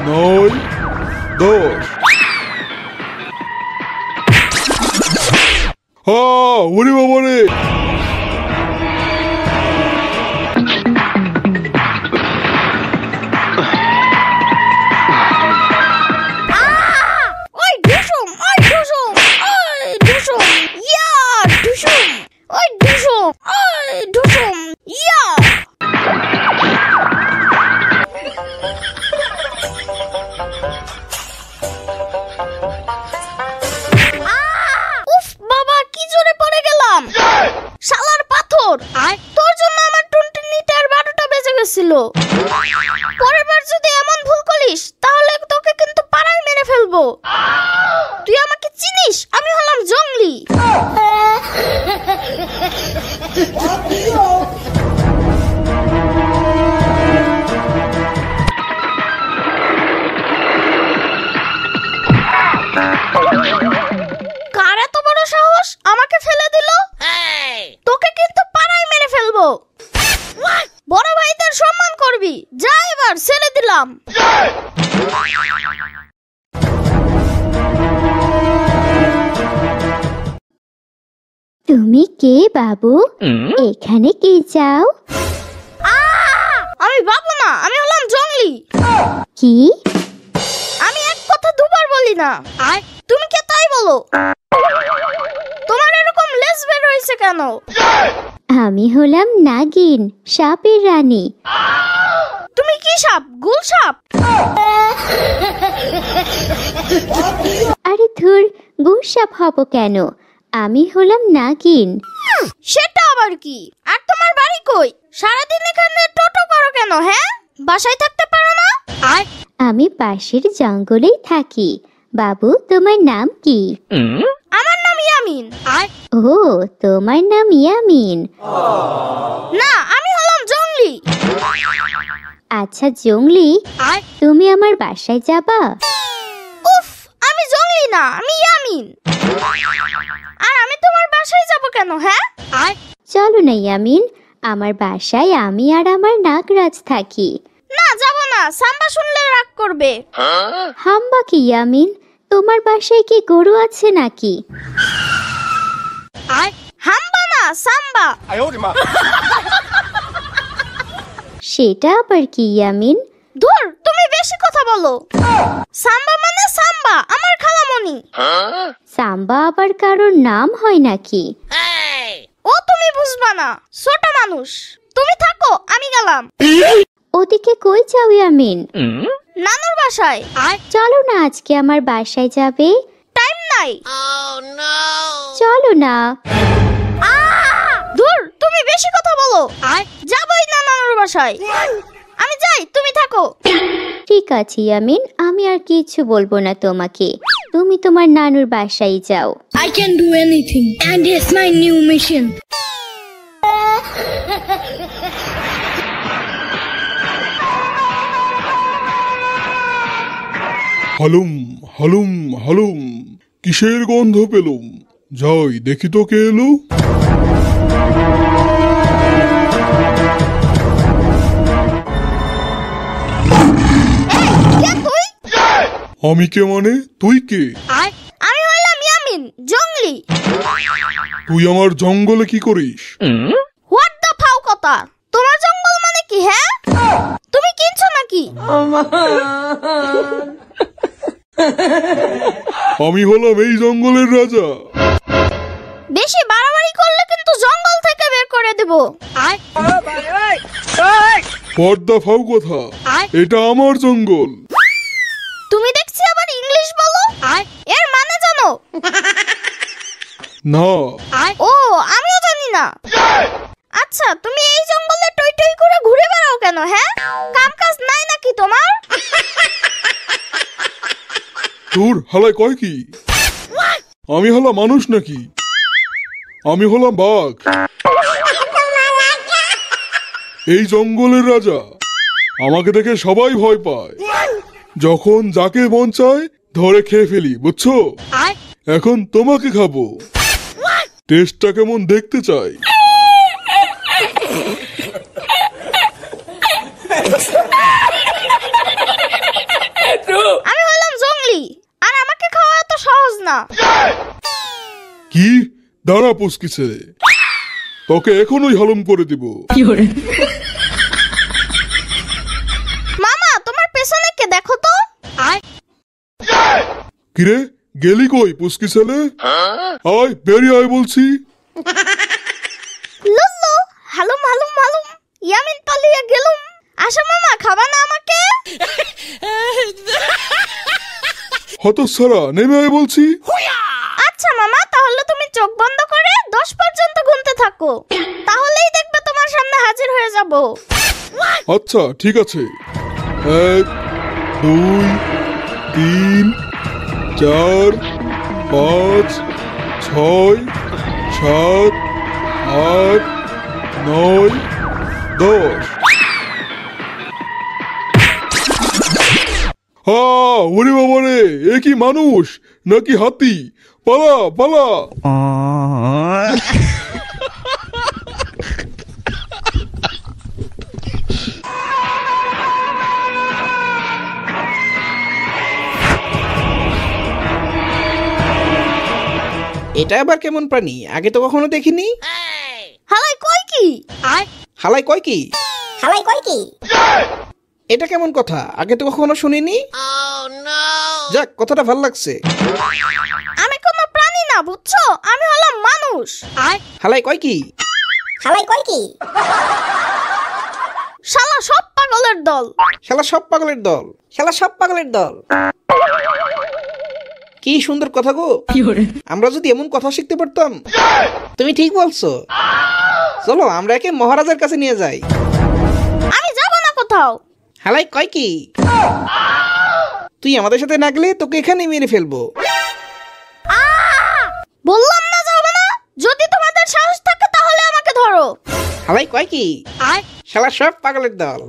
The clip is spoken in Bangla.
9, 10। ওরে বাবা রে! পরের বার যদি এমন ভুল করিস তাহলে তোকে কিন্তু পাড়ায় মেরে ফেলবো। তুই আমাকে চিনিস? আমি হলাম জংলি। কার এত বড় সাহস আমাকে ফেলে দিল? তোকে কিন্তু পাড়ায় মেরে ফেলবো। বড় ভাইদের সম্মান করবি। যা, এবার ছেড়ে দিলাম। তুমি কে বাবু? এখানে কি চাও? আমি বাবু না, আমি হলাম জংলি। কি? আমি এক কথা দুবার বলি না। তুমি কে তাই বলো? তোমার এরকম লেজ বের হয়েছে কেন? আমি হলাম নাগিন, সাপের রানী। তুমি কি সাপ? গুল সাপ? আরে ধুর, গুল সাপ হব কেন? আমি হলাম নাগিন। সেটা আবার কি? আর তোমার বাড়ি কই? সারাদিন এখানে টোটো করো কেন? হ্যাঁ, বাসায় থাকতে পারো না? আমি পাশের জঙ্গলেই থাকি। বাবু, তোমার নাম কি? আমার নাম ইয়ামিন। ও, তোমার নাম ইয়ামিন? না, আমি হলাম জংলি। আচ্ছা জংলি, তুমি আমার বাসায় যাবা? উফ, আমি জংলি না, আমি ইয়ামিন। আর আমি তোমার বাসায় যাব কেন? হ্যাঁ, চলো না ইয়ামিন, আমার বাসায় আমি আর আমার নাগরাজ থাকি। না, যাব না। সাম্বা শুনলে রাগ করবে। হাম্বা কি ইয়ামিন? তোমার বাসায় কি গরু আছে নাকি? হাম্বা না, সাম্বা। সেটা আবার কি ইয়ামিন? ধুর, তুমি বেশি কথা বলো। সাম্বা মানে সাম্বা, আমার খালামণি। সাম্বা আবার কারোর নাম হয় নাকি? ও তুমি বুঝবা না, ছোট মানুষ। তুমি থাকো, আমি গেলাম। ওদিকে কই যাও ইয়ামিন? নানুর বাসায়। চলো না, আজকে আমার বাসায় যাবে। টাইম নাই। চলো না। ধুর, তুমি বেশি কথা বলো। যাবই না নানুর বাসায়। আমি যাই, তুমি থাকো। ঠিক আছে ইয়ামিন, আমি আর কিছু বলবো না তোমাকে। তুমি তোমার নানুর বাসায় যাও। I can do anything, and it's my new mission. হালুম হালুম হালুম, কিসের গন্ধ পেলুম? যাই দেখি তো কে এলো। আমি কে মানে? তুই কে? আমি হইলাম ইয়ামিন, জংলি। তুই আমার জঙ্গলে কি করিস? হোয়াট দ্য ফাও কথা? তোমার জঙ্গল মানে কি? হ্যাঁ, তুমি কিনছো নাকি? আমি হলাম এই জঙ্গলের রাজা। বেশি বাড়াবাড়ি করলে কিন্তু জঙ্গল থেকে বের করে দেব। পর্দা ফাও কথা, এটা আমার জঙ্গল। তুমি দেখছি আবার ইংলিশ বলো। এর মানে জানো? না। ও, আমিও জানি না। আচ্ছা, তুমি এই জঙ্গলে টই টই করে ঘুরে বেড়াও কেন? হ্যাঁ, কাম কাজ নাই নাকি তোমার? তোর হালায় কয় কি? আমি হলাম মানুষ নাকি? আমি হলাম বাঘ, এই জঙ্গলের রাজা। আমাকে দেখে সবাই ভয় পায়। যখন যাকে মন চায় ধরে খেয়ে ফেলি, বুঝছো? এখন তোমাকে খাবো। টেস্টটা কেমন দেখতে চাই। কি? দাঁড়া পুচকি ছেলে, তোকে এখনই হলম করে দিব। মামা তোমার পেছনে কে দেখো তো। কিরে গেলি কই পুচকি ছেলে? আয় বেরিয়ে আয় বলছি। লুল্লু হালুম হালুম হালুম, ইয়ামিন পালিয়ে গেলুম। আসো মামা, খাবা না আমাকে? হতচ্ছাড়া নেমে আয় বলছি। আচ্ছা মামা, তাহলে তুমি চোখ বন্ধ করে 10 পর্যন্ত গুনতে থাকো, তাহলেই দেখবে তোমার সামনে হাজির হয়ে যাব। আচ্ছা ঠিক আছে। 1 2 3 4 5 6 7 8 9 10। ওরে বাবা রে, এ কি মানুষ নাকি হাতি? পালা পালা। এটা আবার কেমন প্রাণী? আগে তো কখনো দেখিনি। হালাই কই কি? হালাই কয় কি? হালাই কই কি? এটা কেমন কথা? আগে তো কখনো শুনিনি। যাক, কথাটা ভাল লাগছে। আমি কোনো প্রাণী না, বুঝছো? আমি হলাম মানুষ। হালাই কয় কি? হালাই কই কি? শালা সব পাগলের দল। শালা সব পাগলের দল। শালা সব পাগলের দল। কি সুন্দর কথা গো। আমরা যদি এমন কথা শিখতে পারতাম। তুমি ঠিক বলছো, চলো আমরা একে মহারাজের কাছে নিয়ে যাই। আমি যাব না কোথাও। হালাই কয় কি? তুই আমাদের সাথে না গেলে তোকে এখানে মেরে ফেলবো। বললাম না যাবে না। যদি তোমাদের সাহস থাকে তাহলে আমাকে ধরো। হালাই কয় কি? শালা সব পাগলের দল।